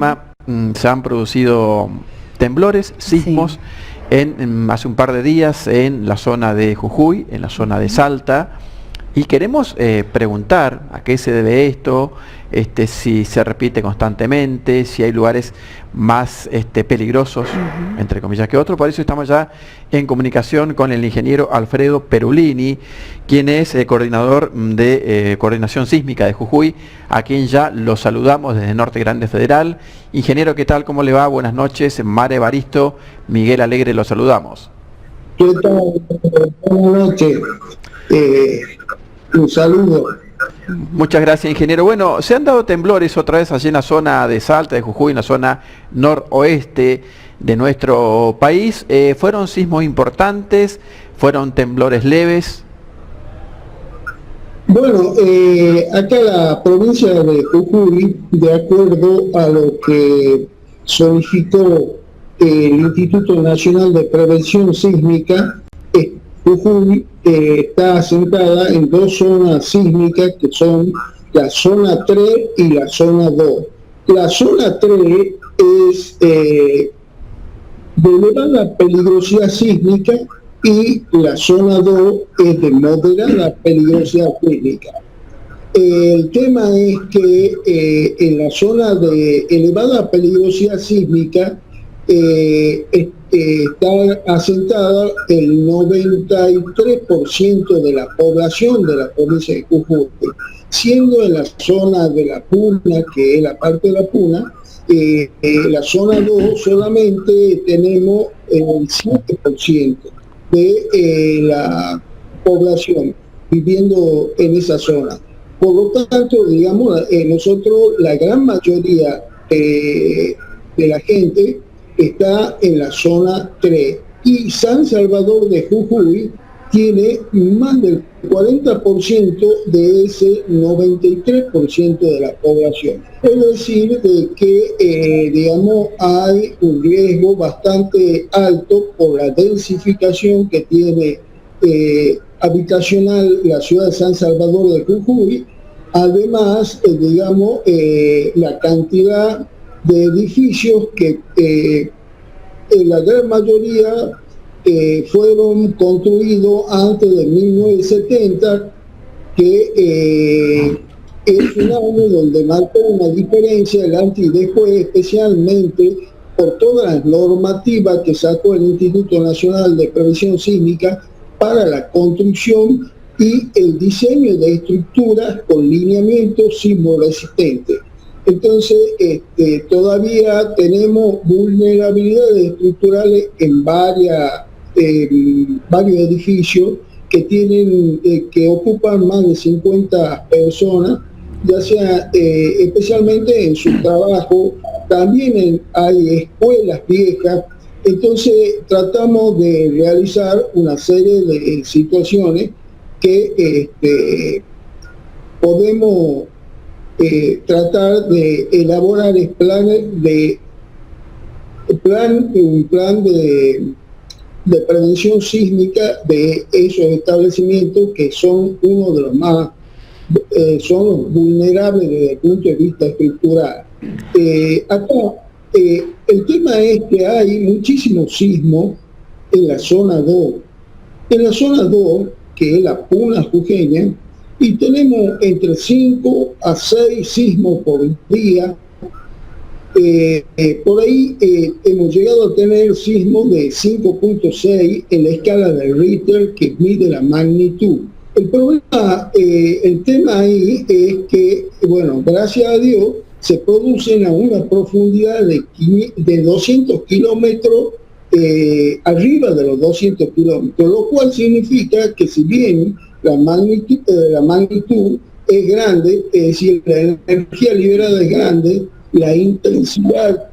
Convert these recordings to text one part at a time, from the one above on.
Se han producido temblores, sismos, Sí. hace un par de días en la zona de Jujuy, en la zona de Salta, y queremos preguntar a qué se debe esto, si se repite constantemente, si hay lugares más peligrosos, entre comillas, que otros. Por eso estamos ya en comunicación con el ingeniero Alfredo Perulini, quien es coordinador de coordinación sísmica de Jujuy, a quien ya lo saludamos desde Norte Grande Federal. Ingeniero, ¿qué tal? ¿Cómo le va? Buenas noches. Mara Evaristo, Miguel Alegre, lo saludamos. ¿Qué tal? Buenas noches. Un saludo. Muchas gracias, ingeniero. Bueno, se han dado temblores otra vez allí en la zona de Salta, de Jujuy, en la zona noroeste de nuestro país. ¿Fueron sismos importantes? ¿Fueron temblores leves? Bueno, acá la provincia de Jujuy, de acuerdo a lo que solicitó el Instituto Nacional de Prevención Sísmica, Jujuy está asentada en dos zonas sísmicas que son la zona 3 y la zona 2. La zona 3 es de elevada peligrosidad sísmica y la zona 2 es de moderada peligrosidad sísmica. El tema es que en la zona de elevada peligrosidad sísmica está asentada el 93% de la población de la provincia de Jujuy, siendo en la zona de la Puna, que es la parte de la Puna, la zona 2 solamente tenemos el 7% de la población viviendo en esa zona. Por lo tanto, digamos, nosotros, la gran mayoría de la gente está en la zona 3 y San Salvador de Jujuy tiene más del 40% de ese 93% de la población. Es decir, de que digamos, hay un riesgo bastante alto por la densificación que tiene habitacional la ciudad de San Salvador de Jujuy. Además, digamos, la cantidad de edificios que en la gran mayoría fueron construidos antes de 1970, que es un año donde marcó una diferencia el antes y después, especialmente por todas las normativas que sacó el Instituto Nacional de Prevención Sísmica para la construcción y el diseño de estructuras con lineamientos sismoresistentes. Entonces, todavía tenemos vulnerabilidades estructurales en varios edificios que tienen, que ocupan más de 50 personas, ya sea especialmente en su trabajo, también hay escuelas viejas. Entonces, tratamos de realizar una serie de situaciones que podemos tratar de elaborar un plan de prevención sísmica de esos establecimientos que son uno de los más son vulnerables desde el punto de vista estructural. Acá el tema es que hay muchísimos sismos en la zona 2. En la zona 2, que es la Puna jujeña, y tenemos entre 5 a 6 sismos por día. Por ahí hemos llegado a tener sismos de 5.6 en la escala de Richter, que mide la magnitud. El problema, el tema ahí es que, bueno, gracias a Dios, se producen a una profundidad de 200 kilómetros arriba de los 200 kilómetros, lo cual significa que si bien la magnitud es grande, es decir, la energía liberada es grande, la intensidad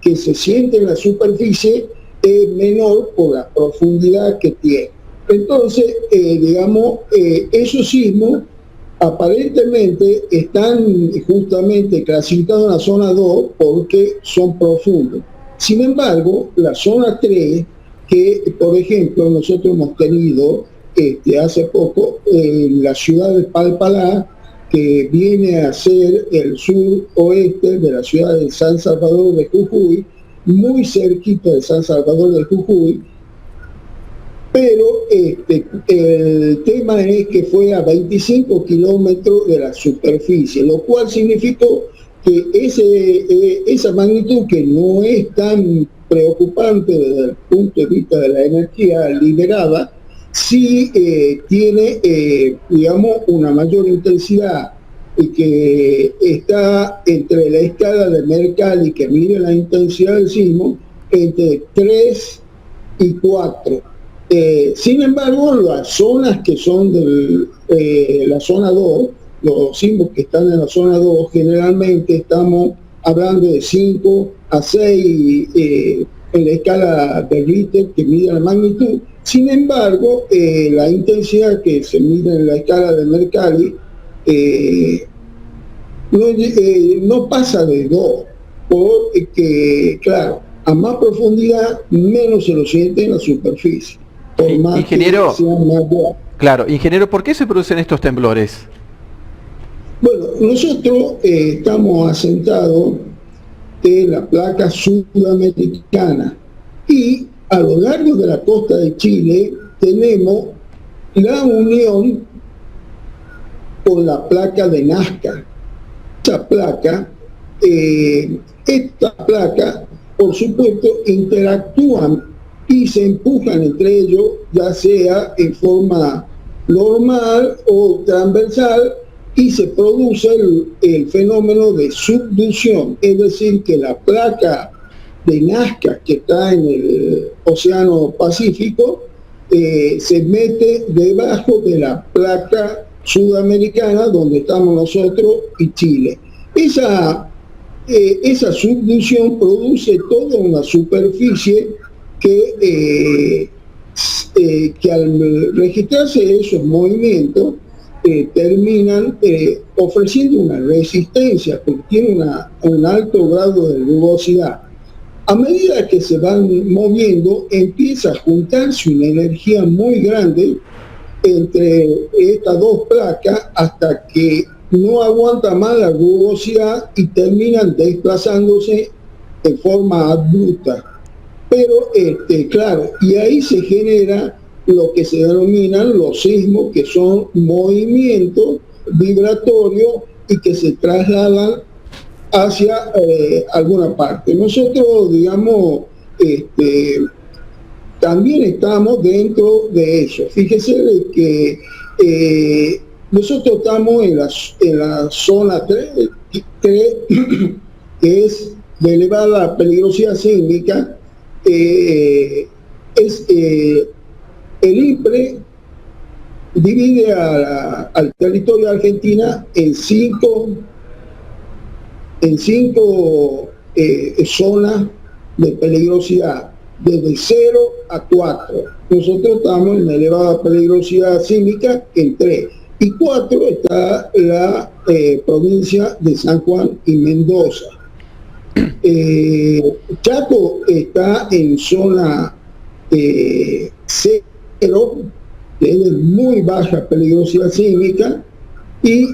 que se siente en la superficie es menor por la profundidad que tiene. Entonces, digamos, esos sismos aparentemente están justamente clasificados en la zona 2 porque son profundos. Sin embargo, la zona 3, que por ejemplo nosotros hemos tenido hace poco en la ciudad de Palpalá, que viene a ser el suroeste de la ciudad de San Salvador de Jujuy, muy cerquita de San Salvador de Jujuy, pero el tema es que fue a 25 kilómetros de la superficie, lo cual significó que esa magnitud, que no es tan preocupante desde el punto de vista de la energía liberada, sí tiene, digamos, una mayor intensidad, y que está entre la escala de Mercalli, que mide la intensidad del sismo, entre 3 y 4. Sin embargo, las zonas que son de la zona 2, los sismos que están en la zona 2, generalmente estamos hablando de 5 a 6 en la escala de Richter, que mide la magnitud. Sin embargo, la intensidad que se mide en la escala de Mercalli no pasa de 2, porque, claro, a más profundidad menos se lo siente en la superficie. Por más ingeniero, que sea más bajo. claro, ingeniero, ¿por qué se producen estos temblores? Bueno, nosotros estamos asentados en la placa sudamericana, y a lo largo de la costa de Chile tenemos la unión con la placa de Nazca. Esta placa, por supuesto, interactúan y se empujan entre ellos, ya sea en forma normal o transversal, y se produce el fenómeno de subducción, es decir, que la placa de Nazca, que está en el Océano Pacífico, se mete debajo de la placa sudamericana, donde estamos nosotros y Chile. Esa subducción produce toda una superficie que al registrarse esos movimientos terminan ofreciendo una resistencia, porque tiene un alto grado de rugosidad. A medida que se van moviendo, empieza a juntarse una energía muy grande entre estas dos placas, hasta que no aguanta más la rugosidad y terminan desplazándose de forma abrupta. Pero, claro, y ahí se genera lo que se denominan los sismos, que son movimientos vibratorios y que se trasladan hacia alguna parte. Nosotros, digamos, también estamos dentro de eso. Fíjese de que nosotros estamos en la zona 3, que es de elevada peligrosidad sísmica. El IPRE divide al territorio de Argentina en cinco zonas de peligrosidad, desde 0 a 4. Nosotros estamos en elevada peligrosidad sísmica en 3. Y 4 está la provincia de San Juan y Mendoza. Chaco está en zona 0, que es de muy baja peligrosidad sísmica, y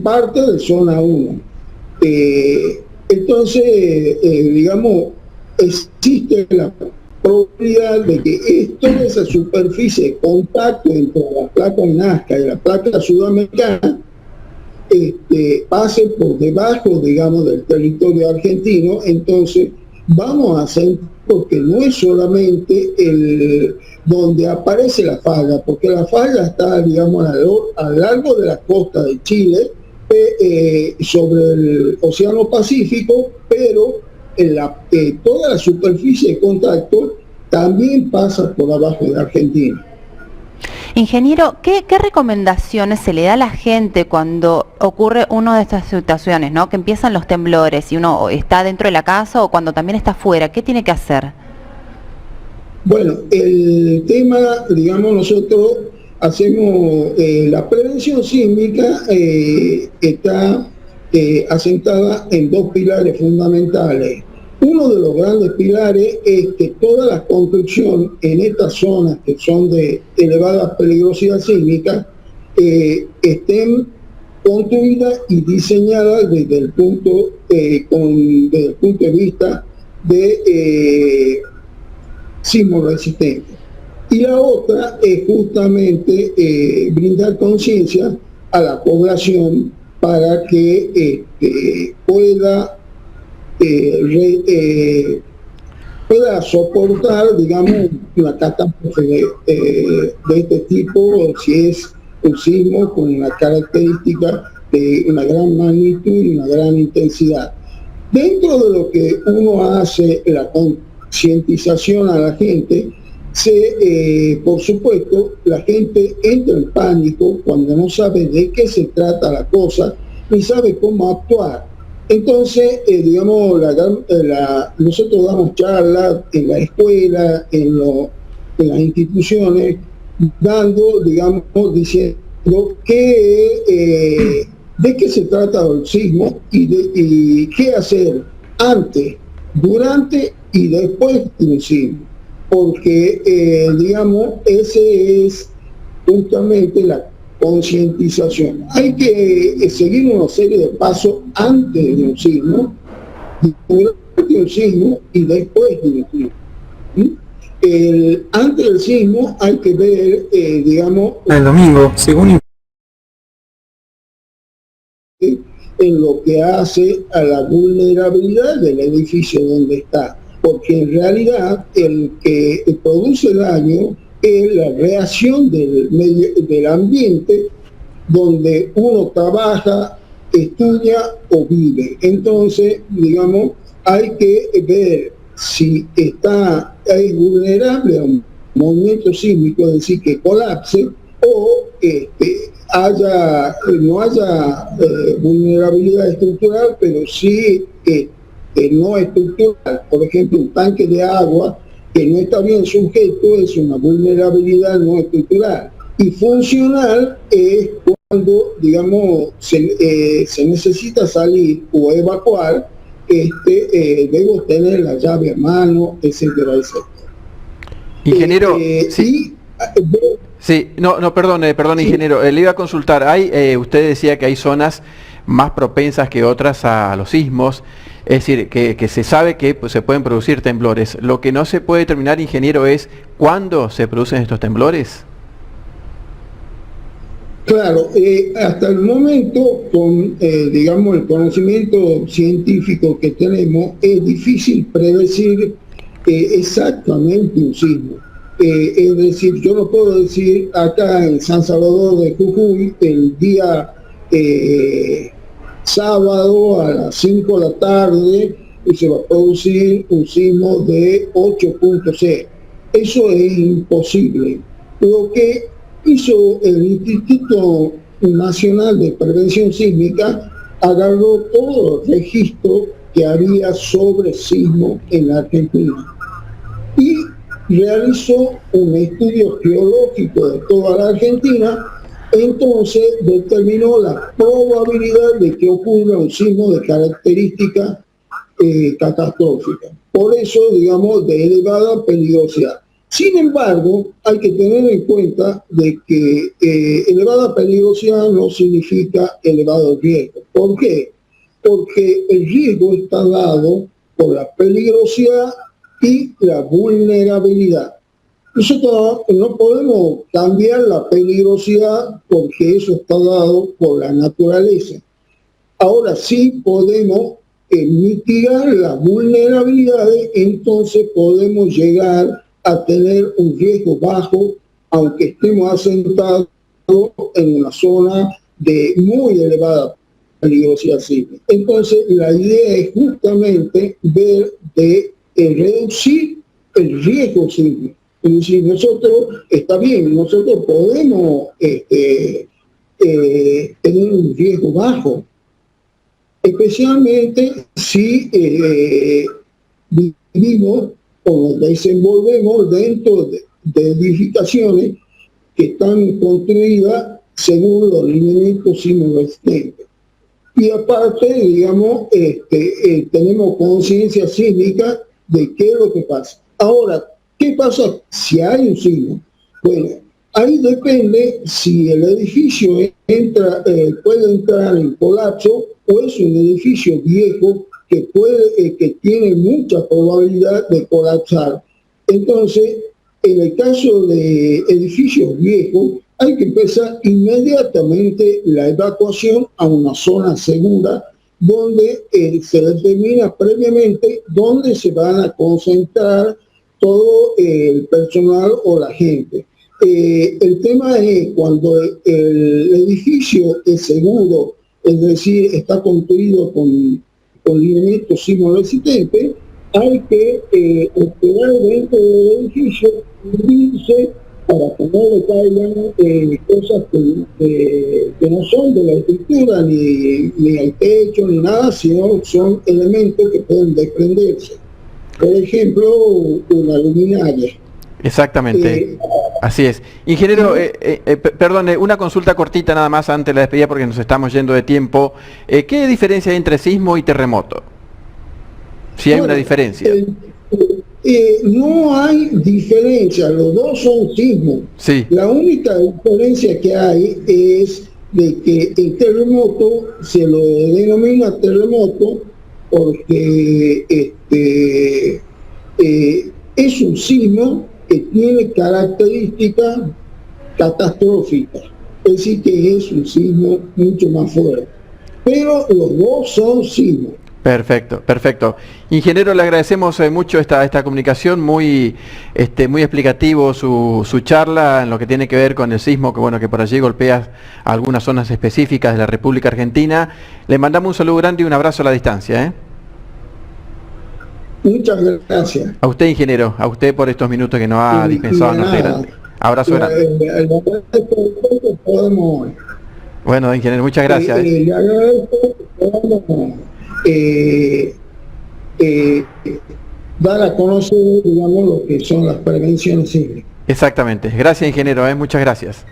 parte de zona 1. Entonces, digamos, existe la probabilidad de que toda esa superficie de contacto entre la placa Nazca y la placa sudamericana pase por debajo, digamos, del territorio argentino. Entonces vamos a hacer, porque no es solamente donde aparece la falla, porque la falla está, digamos, a lo largo de la costa de Chile, sobre el Océano Pacífico, pero toda la superficie de contacto también pasa por abajo de Argentina. Ingeniero, ¿qué recomendaciones se le da a la gente cuando ocurre una de estas situaciones, ¿no? Que empiezan los temblores y uno está dentro de la casa o cuando también está afuera? ¿Qué tiene que hacer? Bueno, el tema, digamos, nosotros hacemos la prevención sísmica, está asentada en dos pilares fundamentales. Uno de los grandes pilares es que toda la construcción en estas zonas que son de elevada peligrosidad sísmica estén construidas y diseñadas desde el punto de vista de sismo resistente. Y la otra es justamente brindar conciencia a la población para que pueda soportar, digamos, una catástrofe de este tipo, si es un sismo con una característica de una gran magnitud y una gran intensidad. Dentro de lo que uno hace, la concientización a la gente, por supuesto, la gente entra en pánico cuando no sabe de qué se trata la cosa, ni sabe cómo actuar. Entonces, digamos, nosotros damos charlas en la escuela, en las instituciones, diciendo de qué se trata el sismo y qué hacer antes, durante y después del sismo. Porque, digamos, ese es justamente la concientización. Hay que seguir una serie de pasos antes de un sismo, durante un sismo y después de un sismo. Antes del sismo hay que ver, digamos, el domingo, según en lo que hace a la vulnerabilidad del edificio donde está, porque en realidad el que produce daño es la reacción del ambiente donde uno trabaja, estudia o vive. Entonces, digamos, hay que ver si es vulnerable a un movimiento sísmico, es decir, que colapse, o no haya vulnerabilidad estructural, pero sí no estructural. Por ejemplo, un tanque de agua que no está bien sujeto es una vulnerabilidad no estructural. Y funcional es cuando, digamos, se necesita salir o evacuar, debo tener la llave a mano, etcétera, etcétera. Ingeniero, sí. Perdón, sí. Ingeniero, le iba a consultar, usted decía que hay zonas más propensas que otras a los sismos, es decir, que se sabe que pues, se pueden producir temblores. Lo que no se puede determinar, ingeniero, es cuándo se producen estos temblores. Claro, hasta el momento, con digamos el conocimiento científico que tenemos, es difícil predecir exactamente un sismo. Es decir, yo no puedo decir acá en San Salvador de Jujuy, el día sábado a las 5 de la tarde, se va a producir un sismo de 8.6. Eso es imposible. Lo que hizo el Instituto Nacional de Prevención Sísmica, agarró todo el registro que había sobre sismo en la Argentina y realizó un estudio geológico de toda la Argentina. Entonces determinó la probabilidad de que ocurra un sismo de característica catastrófica. Por eso, digamos, de elevada peligrosidad. Sin embargo, hay que tener en cuenta de que elevada peligrosidad no significa elevado riesgo. ¿Por qué? Porque el riesgo está dado por la peligrosidad y la vulnerabilidad. Nosotros no podemos cambiar la peligrosidad porque eso está dado por la naturaleza. Ahora sí podemos mitigar las vulnerabilidades, entonces podemos llegar a tener un riesgo bajo, aunque estemos asentados en una zona de muy elevada peligrosidad sísmica. Entonces, la idea es justamente ver de reducir el riesgo sísmico. Es decir, está bien, nosotros podemos tener un riesgo bajo, especialmente si vivimos o nos desenvolvemos dentro de edificaciones que están construidas según los lineamientos sismo-resistentes. Y aparte, digamos, tenemos conciencia sísmica de qué es lo que pasa. Ahora, ¿qué pasa si hay un sismo? Bueno, Ahí depende si el edificio puede entrar en colapso o es un edificio viejo que tiene mucha probabilidad de colapsar. Entonces, en el caso de edificios viejos, hay que empezar inmediatamente la evacuación a una zona segura donde se determina previamente dónde se van a concentrar todo el personal o la gente. El tema es cuando el edificio es seguro, es decir, está construido con lineamientos sismo resistentes, hay que esperar dentro del edificio, cubrirse para que no le caigan cosas que no son de la estructura, ni al techo, ni nada, sino son elementos que pueden desprenderse. Por ejemplo, una luminaria. Exactamente, así es. Ingeniero, perdón, una consulta cortita nada más antes de la despedida porque nos estamos yendo de tiempo. ¿Qué diferencia hay entre sismo y terremoto? Si hay una diferencia. No hay diferencia, los dos son sismos. Sí. La única diferencia que hay es de que el terremoto se lo denomina terremoto porque es un sismo que tiene características catastróficas, es decir, que es un sismo mucho más fuerte. Pero los dos son sismos. Perfecto, perfecto. Ingeniero, le agradecemos mucho esta comunicación, muy explicativo su charla en lo que tiene que ver con el sismo, que bueno, que por allí golpea algunas zonas específicas de la República Argentina. Le mandamos un saludo grande y un abrazo a la distancia. Muchas gracias. A usted, ingeniero, a usted por estos minutos que nos ha dispensado. Abrazo grande. Bueno, ingeniero, muchas gracias. Le agradezco que podamos dar a conocer, digamos, lo que son las prevenciones sísmicas. Exactamente. Gracias, ingeniero. Muchas gracias.